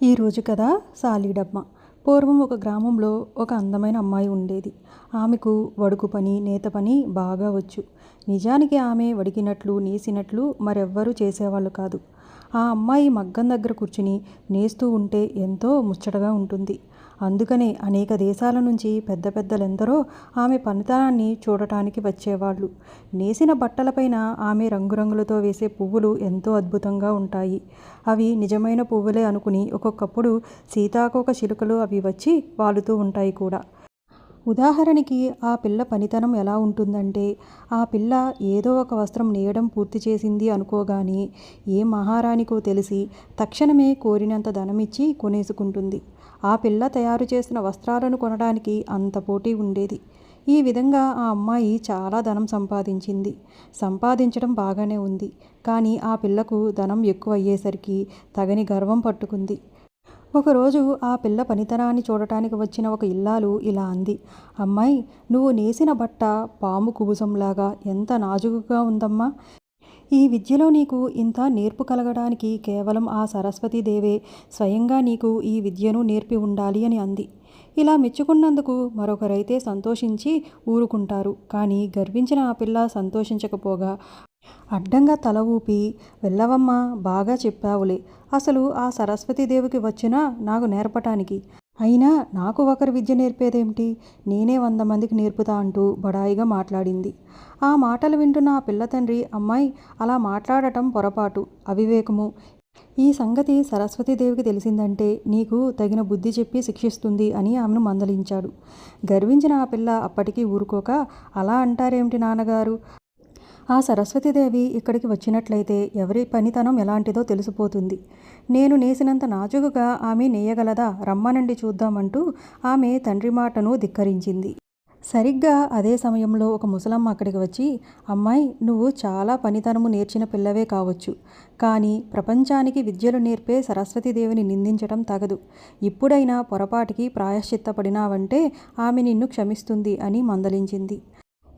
ఈరోజు కథ సాలీడమ్మ. పూర్వం ఒక గ్రామంలో ఒక అందమైన అమ్మాయి ఉండేది. ఆమెకు వడుకు పని, నేత పని బాగా వచ్చు. నిజానికి ఆమె వడికినట్లు, నేసినట్లు మరెవ్వరూ చేసేవాళ్ళు కాదు. ఆ అమ్మాయి మగ్గం దగ్గర కూర్చుని నేస్తూ ఉంటే ఎంతో ముచ్చటగా ఉంటుంది. అందుకనే అనేక దేశాల నుంచి పెద్ద పెద్దలెందరో ఆమె పనితనాన్ని చూడటానికి వచ్చేవాళ్ళు. నేసిన బట్టలపైన ఆమె రంగురంగులతో వేసే పువ్వులు ఎంతో అద్భుతంగా ఉంటాయి. అవి నిజమైన పువ్వులే అనుకుని ఒక్కొక్కప్పుడు సీతాకోక చిలుకలు అవి వచ్చి వాలుతూ ఉంటాయి కూడా. ఉదాహరణకి ఆ పిల్ల పనితనం ఎలా ఉంటుందంటే, ఆ పిల్ల ఏదో ఒక వస్త్రం నేయడం పూర్తి చేసింది అనుకోగానే ఏ మహారాణికో తెలిసి తక్షణమే కోరినంత ధనమిచ్చి కొనేసుకుంటుంది. ఆ పిల్ల తయారు చేసిన వస్త్రాలను కొనడానికి అంత పోటీ ఉండేది. ఈ విధంగా ఆ అమ్మాయి చాలా ధనం సంపాదించింది. సంపాదించడం బాగానే ఉంది. కానీ ఆ పిల్లకు ధనం ఎక్కువయ్యేసరికి తగని గర్వం పట్టుకుంది. ఒకరోజు ఆ పిల్ల పనితనాన్ని చూడటానికి వచ్చిన ఒక ఇల్లాలు ఇలా అంది. అమ్మాయి, నువ్వు నేసిన బట్ట పాము కుబుసంలాగా ఎంత నాజుకుగా ఉందమ్మా. ఈ విద్యలో నీకు ఇంత నేర్పు కలగడానికి కేవలం ఆ సరస్వతీదేవే స్వయంగా నీకు ఈ విద్యను నేర్పి ఉండాలి అని అంది. ఇలా మెచ్చుకున్నందుకు మరొకరైతే సంతోషించి ఊరుకుంటారు. కానీ గర్వించిన ఆ పిల్ల సంతోషించకపోగా అడ్డంగా తల ఊపి, వెళ్ళవమ్మా, బాగా చెప్పావులే. అసలు ఆ సరస్వతీదేవికి వచ్చినా నాకు నేర్పటానికి. అయినా నాకు ఒకరి విద్య నేర్పేదేమిటి, నేనే 100 మందికి నేర్పుతా అంటూ బడాయిగా మాట్లాడింది. ఆ మాటలు వింటున్న ఆ పిల్ల తండ్రి, అమ్మాయి, అలా మాట్లాడటం పొరపాటు, అవివేకము. ఈ సంగతి సరస్వతీదేవికి తెలిసిందంటే నీకు తగిన బుద్ధి చెప్పి శిక్షిస్తుంది అని ఆమెను మందలించాడు. గర్వించిన ఆ పిల్ల అప్పటికీ ఊరుకోక, అలా అంటారేమిటి నాన్నగారు? ఆ సరస్వతీదేవి ఇక్కడికి వచ్చినట్లయితే ఎవరి పనితనం ఎలాంటిదో తెలిసిపోతుంది. నేను నేసినంత నాజుకుగా ఆమె నేయగలదా, రమ్మనండి చూద్దామంటూ ఆమె తండ్రి మాటను ధిక్కరించింది. సరిగ్గా అదే సమయంలో ఒక ముసలమ్మ అక్కడికి వచ్చి, అమ్మాయి, నువ్వు చాలా పనితనము నేర్చిన పిల్లవే కావచ్చు. కానీ ప్రపంచానికి విద్యలు నేర్పే సరస్వతీదేవిని నిందించటం తగదు. ఇప్పుడైనా పొరపాటికి ప్రాయశ్చిత్తపడినావంటే ఆమె నిన్ను క్షమిస్తుంది అని మందలించింది.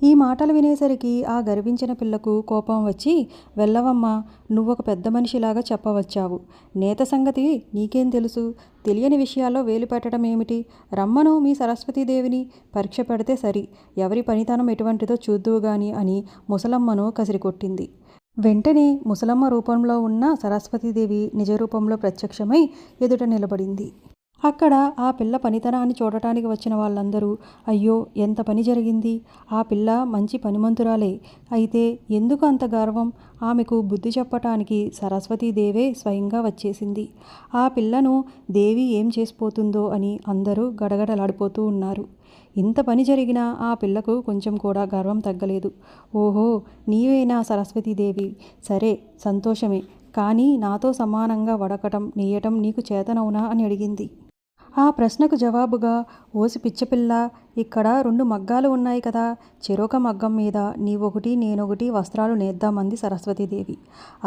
ఈ మాటలు వినేసరికి ఆ గర్వించిన పిల్లకు కోపం వచ్చి, వెళ్ళవమ్మా, నువ్వొక పెద్ద మనిషిలాగా చెప్పవచ్చావు. నేత సంగతి నీకేం తెలుసు? తెలియని విషయాల్లో వేలు పెట్టడం ఏమిటి? రమ్మను మీ సరస్వతీదేవిని, పరీక్ష పెడితే సరి, ఎవరి పనితనం ఎటువంటిదో చూద్దువుగాని అని ముసలమ్మను కసిరికొట్టింది. వెంటనే ముసలమ్మ రూపంలో ఉన్న సరస్వతీదేవి నిజ రూపంలో ప్రత్యక్షమై ఎదుట నిలబడింది. అక్కడ ఆ పిల్ల పనితనాన్ని చూడటానికి వచ్చిన వాళ్ళందరూ, అయ్యో, ఎంత పని జరిగింది, ఆ పిల్ల మంచి పనిమంతురాలే, అయితే ఎందుకు అంత గర్వం, ఆమెకు బుద్ధి చెప్పటానికి సరస్వతీదేవే స్వయంగా వచ్చేసింది, ఆ పిల్లను దేవి ఏం చేసిపోతుందో అని అందరూ గడగడలాడిపోతూ ఉన్నారు. ఇంత పని జరిగినా ఆ పిల్లకు కొంచెం కూడా గర్వం తగ్గలేదు. ఓహో, నీవేనా సరస్వతీదేవి, సరే, సంతోషమే, కానీ నాతో సమానంగా వడకటం నేయటం నీకు చేతనవునా అని అడిగింది. ఆ ప్రశ్నకు జవాబుగా, ఓసి పిచ్చపిల్ల, ఇక్కడ 2 మగ్గాలు ఉన్నాయి కదా, చెరొక మగ్గం మీద నీవొకటి నేనొకటి వస్త్రాలు నేద్దామంది సరస్వతీదేవి.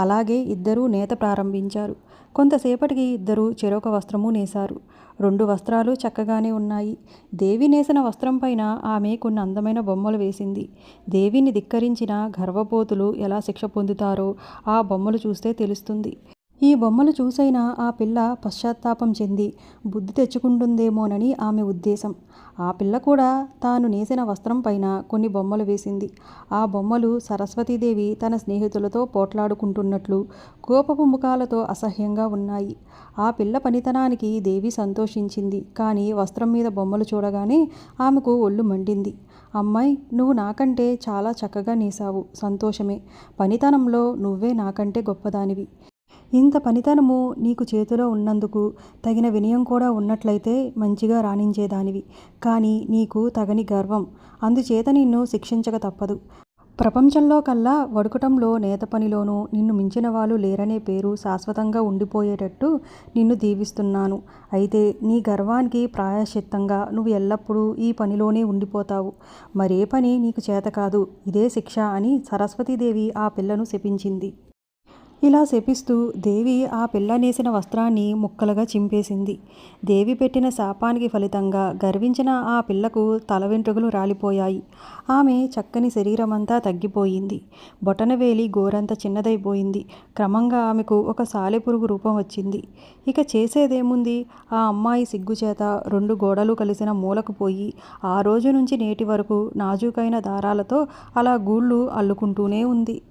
అలాగే ఇద్దరూ నేత ప్రారంభించారు. కొంతసేపటికి ఇద్దరూ చెరొక వస్త్రము నేశారు. 2 వస్త్రాలు చక్కగానే ఉన్నాయి. దేవి నేసిన వస్త్రం పైన ఆమె కొన్ని అందమైన బొమ్మలు వేసింది. దేవిని ధిక్కరించిన గర్వపోతులు ఎలా శిక్ష పొందుతారో ఆ బొమ్మలు చూస్తే తెలుస్తుంది. ఈ బొమ్మలు చూసైనా ఆ పిల్ల పశ్చాత్తాపం చెంది బుద్ధి తెచ్చుకుంటుందేమోనని ఆమె ఉద్దేశం. ఆ పిల్ల కూడా తాను నేసిన వస్త్రం పైన కొన్ని బొమ్మలు వేసింది. ఆ బొమ్మలు సరస్వతీదేవి తన స్నేహితులతో పోట్లాడుకుంటున్నట్లు కోపపు ముఖాలతో అసహ్యంగా ఉన్నాయి. ఆ పిల్ల పనితనానికి దేవి సంతోషించింది. కానీ వస్త్రం మీద బొమ్మలు చూడగానే ఆమెకు ఒళ్ళు మండింది. అమ్మాయి, నువ్వు నాకంటే చాలా చక్కగా నేసావు, సంతోషమే. పనితనంలో నువ్వే నాకంటే గొప్పదానివి. ఇంత పనితనము నీకు చేతిలో ఉన్నందుకు తగిన వినయం కూడా ఉన్నట్లయితే మంచిగా రాణించేదానివి. కానీ నీకు తగని గర్వం, అందుచేత నిన్ను శిక్షించక తప్పదు. ప్రపంచంలో కల్లా వడుకటంలో, నేత పనిలోనూ నిన్ను మించిన వాళ్ళు లేరనే పేరు శాశ్వతంగా ఉండిపోయేటట్టు నిన్ను దీవిస్తున్నాను. అయితే నీ గర్వానికి ప్రాయశ్చిత్తంగా నువ్వు ఎల్లప్పుడూ ఈ పనిలోనే ఉండిపోతావు. మరే పని నీకు చేత కాదు, ఇదే శిక్ష అని సరస్వతీదేవి ఆ పిల్లను శపించింది. ఇలా శపిస్తూ దేవి ఆ పిల్ల నేసిన వస్త్రాన్ని ముక్కలుగా చింపేసింది. దేవి పెట్టిన శాపానికి ఫలితంగా గర్వించిన ఆ పిల్లకు తల వెంట్రుకలు రాలిపోయాయి. ఆమె చక్కని శరీరమంతా తగ్గిపోయింది. బొటనవేలి గోరంత చిన్నదైపోయింది. క్రమంగా ఆమెకు ఒక సాలెపురుగు రూపం వచ్చింది. ఇక చేసేదేముంది? ఆ అమ్మాయి సిగ్గుచేత రెండు గోడలు కలిసిన మూలకు పోయి ఆ రోజు నుంచి నేటి వరకు నాజూకైన దారాలతో అలా గూళ్ళు అల్లుకుంటూనే ఉంది.